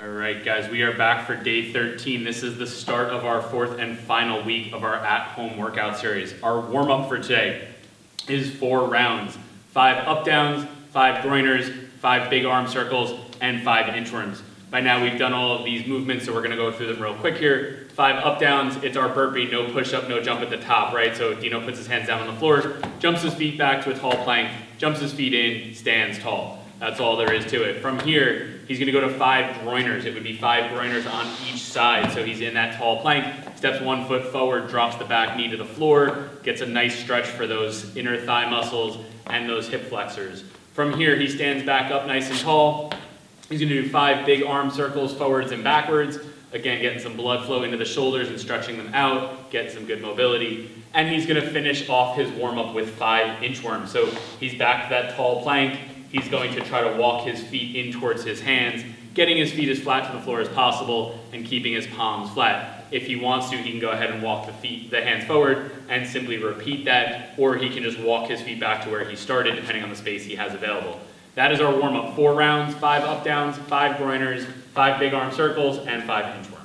All right, guys, we are back for day 13. This is the start of our fourth and final week of our at-home workout series. Our warm-up for today is 4 rounds, 5 up-downs, 5 groiners, 5 big arm circles, and 5 inchworms. By now, we've done all of these movements, so we're gonna go through them real quick here. 5 up-downs, it's our burpee, no push-up, no jump at the top, right? So Dino puts his hands down on the floor, jumps his feet back to a tall plank, jumps his feet in, stands tall. That's all there is to it. From here, he's gonna go to 5 groiners. It would be 5 groiners on each side. So he's in that tall plank, steps 1 foot forward, drops the back knee to the floor, gets a nice stretch for those inner thigh muscles and those hip flexors. From here, he stands back up nice and tall. He's gonna do 5 big arm circles forwards and backwards. Again, getting some blood flow into the shoulders and stretching them out, get some good mobility. And he's gonna finish off his warm-up with 5 inchworms. So he's back to that tall plank. He's going to try to walk his feet in towards his hands, getting his feet as flat to the floor as possible and keeping his palms flat. If he wants to, he can go ahead and walk the hands forward and simply repeat that, or he can just walk his feet back to where he started, depending on the space he has available. That is our warm-up. 4 rounds, 5 up-downs, 5 groiners, 5 big arm circles, and 5 inchworms.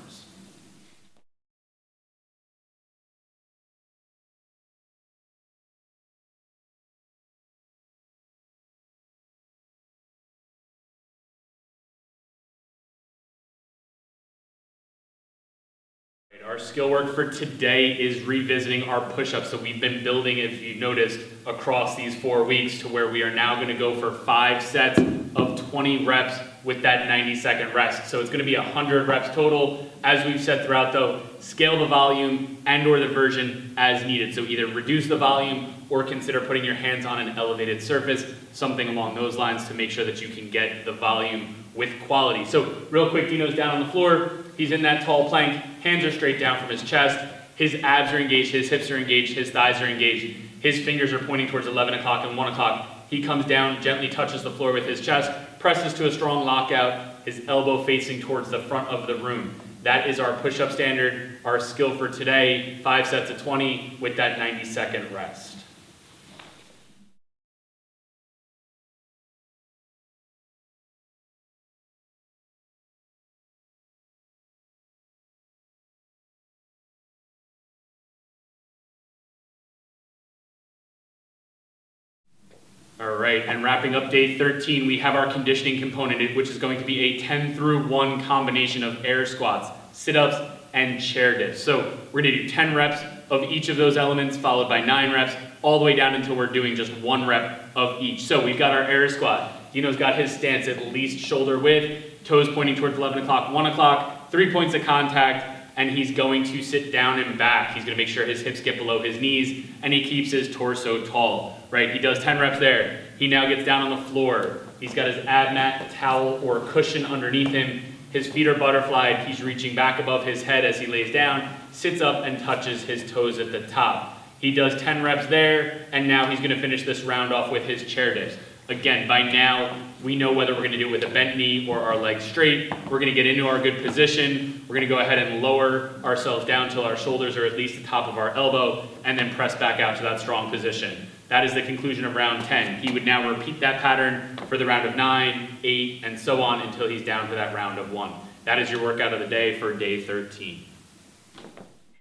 Our skill work for today is revisiting our push-ups. So we've been building, if you noticed, across these 4 weeks to where we are now going to go for 5 sets of 20 reps with that 90-second rest. So it's going to be 100 reps total. As we've said throughout though, scale the volume and or the version as needed. So either reduce the volume or consider putting your hands on an elevated surface, something along those lines to make sure that you can get the volume with quality. So real quick, Dino's down on the floor. He's in that tall plank, hands are straight down from his chest, his abs are engaged, his hips are engaged, his thighs are engaged, his fingers are pointing towards 11 o'clock and 1 o'clock. He comes down, gently touches the floor with his chest, presses to a strong lockout, his elbow facing towards the front of the room. That is our push-up standard, our skill for today, 5 sets of 20 with that 90-second rest. All right, and wrapping up day 13, we have our conditioning component, which is going to be a 10 through 1 combination of air squats, sit-ups, and chair dips. So we're gonna do 10 reps of each of those elements, followed by 9 reps, all the way down until we're doing just 1 rep of each. So we've got our air squat. Dino's got his stance at least shoulder width, toes pointing towards 11 o'clock, 1 o'clock, 3 points of contact, and he's going to sit down and back. He's gonna make sure his hips get below his knees, and he keeps his torso tall, right? He does 10 reps there. He now gets down on the floor. He's got his ab mat, towel, or cushion underneath him. His feet are butterflied. He's reaching back above his head as he lays down, sits up and touches his toes at the top. He does 10 reps there, and now he's gonna finish this round off with his chair dips. Again, by now, we know whether we're gonna do it with a bent knee or our legs straight. We're gonna get into our good position. We're gonna go ahead and lower ourselves down till our shoulders are at least the top of our elbow, and then press back out to that strong position. That is the conclusion of round 10. He would now repeat that pattern for the round of 9, 8, and so on until he's down to that round of 1. That is your workout of the day for day 13.